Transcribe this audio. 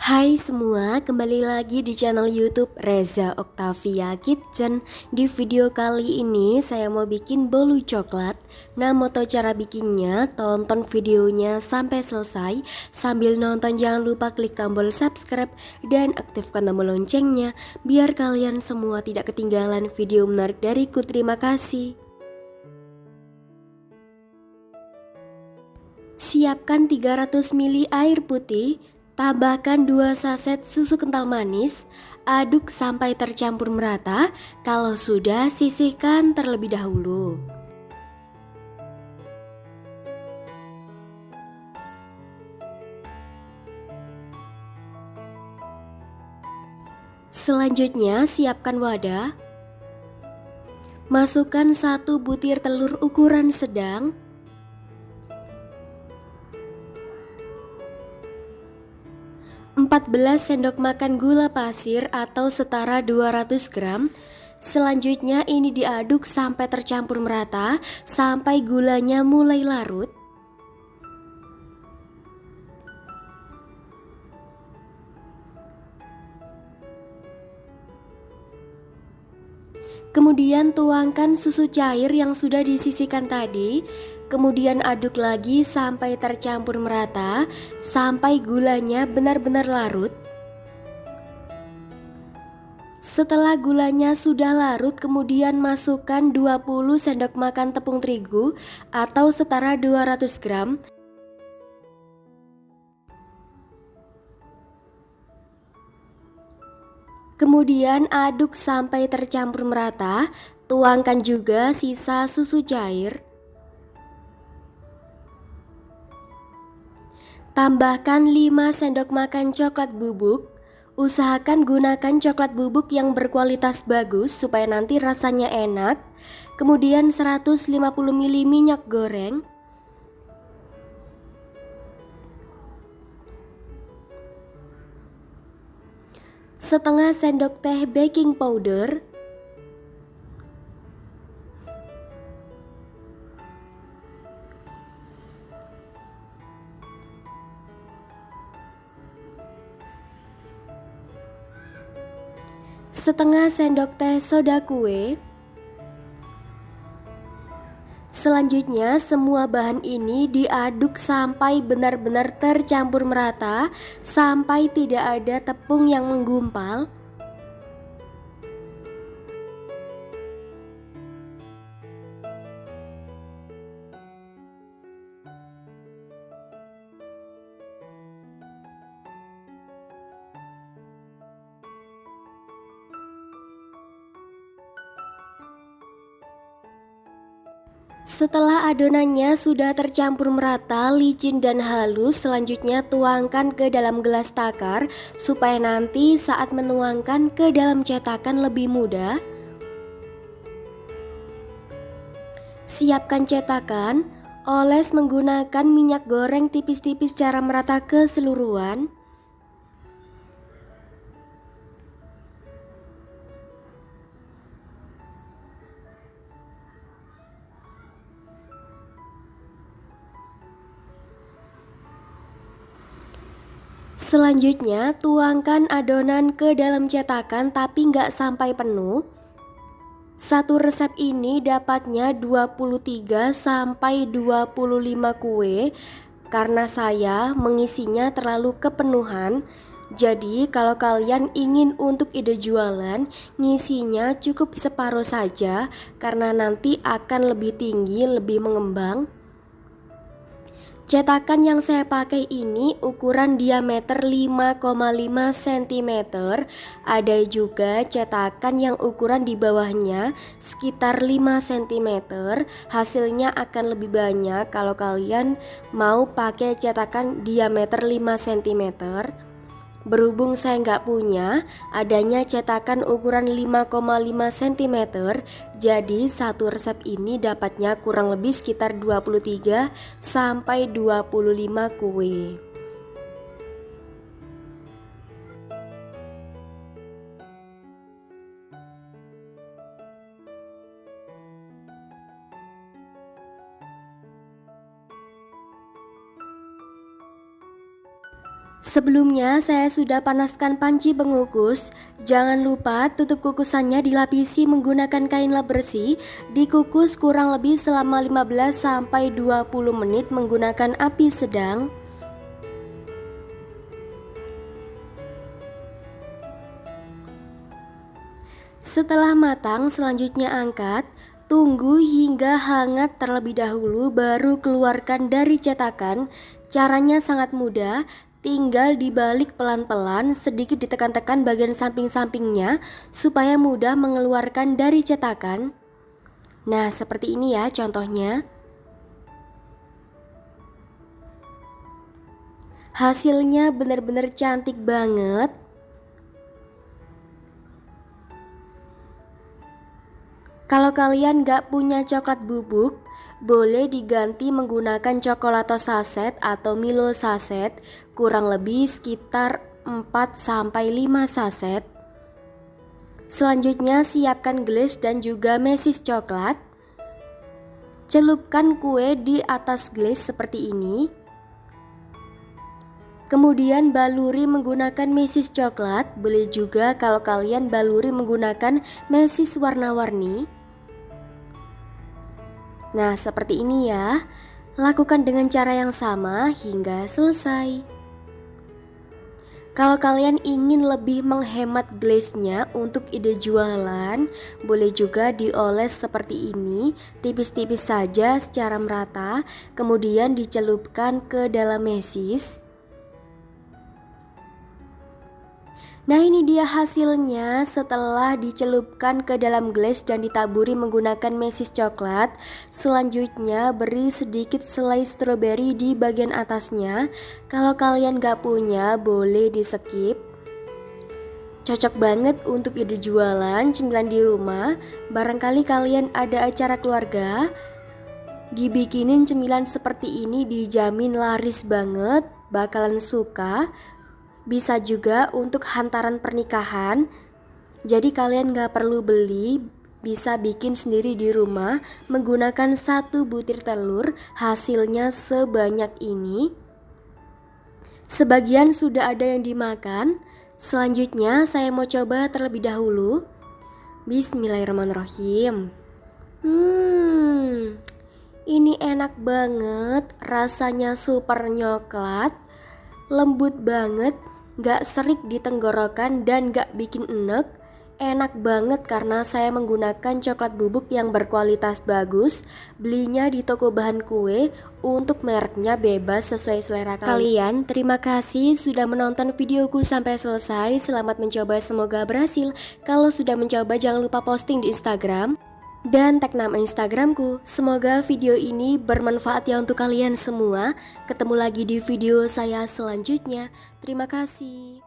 Hai semua, kembali lagi di channel YouTube Reza Octavia Kitchen. Di video kali ini saya mau bikin bolu coklat. Nah, mau tahu cara bikinnya? Tonton videonya sampai selesai. Sambil nonton jangan lupa klik tombol subscribe dan aktifkan tombol loncengnya biar kalian semua tidak ketinggalan video menarik dariku. Terima kasih. Siapkan 300 ml air putih. Tambahkan 2 saset susu kental manis, aduk sampai tercampur merata. Kalau sudah, sisihkan terlebih dahulu. Selanjutnya, siapkan wadah. Masukkan 1 butir telur ukuran sedang, 14 sendok makan gula pasir atau setara 200 gram. Selanjutnya ini diaduk sampai tercampur merata, sampai gulanya mulai larut. Kemudian tuangkan susu cair yang sudah disisihkan tadi. Kemudian aduk lagi sampai tercampur merata, sampai gulanya benar-benar larut. Setelah gulanya sudah larut, kemudian masukkan 20 sendok makan tepung terigu atau setara 200 gram. Kemudian aduk sampai tercampur merata, tuangkan juga sisa susu cair. Tambahkan 5 sendok makan coklat bubuk. Usahakan gunakan coklat bubuk yang berkualitas bagus supaya nanti rasanya enak. Kemudian 150 ml minyak goreng. Setengah sendok teh baking powder. Setengah sendok teh soda kue. Selanjutnya semua bahan ini diaduk sampai benar-benar tercampur merata, sampai tidak ada tepung yang menggumpal. Setelah adonannya sudah tercampur merata, licin dan halus, selanjutnya tuangkan ke dalam gelas takar supaya nanti saat menuangkan ke dalam cetakan lebih mudah. Siapkan cetakan, oles menggunakan minyak goreng tipis-tipis secara merata keseluruhan. Selanjutnya tuangkan adonan ke dalam cetakan tapi nggak sampai penuh. Satu resep ini dapatnya 23 sampai 25 kue karena saya mengisinya terlalu kepenuhan. Jadi kalau kalian ingin untuk ide jualan, ngisinya cukup separuh saja karena nanti akan lebih tinggi, lebih mengembang. Cetakan yang saya pakai ini ukuran diameter 5,5 cm. Ada juga cetakan yang ukuran di bawahnya sekitar 5 cm. Hasilnya akan lebih banyak kalau kalian mau pakai cetakan diameter 5 cm. Berhubung saya nggak punya, adanya cetakan ukuran 5,5 cm, jadi satu resep ini dapatnya kurang lebih sekitar 23 sampai 25 kue. Sebelumnya saya sudah panaskan panci pengukus. Jangan lupa tutup kukusannya dilapisi menggunakan kain lap bersih. Dikukus kurang lebih selama 15-20 menit menggunakan api sedang. Setelah matang, selanjutnya angkat. Tunggu hingga hangat terlebih dahulu baru keluarkan dari cetakan. Caranya sangat mudah, tinggal dibalik pelan-pelan, sedikit ditekan-tekan bagian samping-sampingnya supaya mudah mengeluarkan dari cetakan. Nah, seperti ini ya contohnya. Hasilnya benar-benar cantik banget. Kalau kalian gak punya coklat bubuk, boleh diganti menggunakan coklato saset atau Milo saset, kurang lebih sekitar 4-5 saset. Selanjutnya siapkan glaze dan juga mesis coklat. Celupkan kue di atas glaze seperti ini. Kemudian baluri menggunakan mesis coklat, boleh juga kalau kalian baluri menggunakan mesis warna-warni. Nah, seperti ini ya. Lakukan dengan cara yang sama hingga selesai. Kalau kalian ingin lebih menghemat glaze-nya untuk ide jualan, boleh juga dioles seperti ini, tipis-tipis saja secara merata, kemudian dicelupkan ke dalam mesis. Nah, ini dia hasilnya setelah dicelupkan ke dalam glaze dan ditaburi menggunakan mesis coklat. Selanjutnya beri sedikit selai stroberi di bagian atasnya. Kalau kalian gak punya boleh di skip. Cocok banget untuk ide jualan cemilan di rumah. Barangkali kalian ada acara keluarga, dibikinin cemilan seperti ini dijamin laris banget, bakalan suka. Bisa juga untuk hantaran pernikahan. Jadi kalian gak perlu beli, bisa bikin sendiri di rumah menggunakan 1 butir telur. Hasilnya sebanyak ini. Sebagian sudah ada yang dimakan. Selanjutnya saya mau coba terlebih dahulu. Bismillahirrahmanirrahim. Ini enak banget, rasanya super nyoklat, lembut banget, gak serik di tenggorokan dan gak bikin enek. Enak banget karena saya menggunakan coklat bubuk yang berkualitas bagus. Belinya di toko bahan kue, untuk mereknya bebas sesuai selera kalian. Terima kasih sudah menonton videoku sampai selesai. Selamat mencoba, semoga berhasil. Kalau sudah mencoba jangan lupa posting di Instagram dan tag nama Instagramku. Semoga video ini bermanfaat ya untuk kalian semua. Ketemu lagi di video saya selanjutnya. Terima kasih.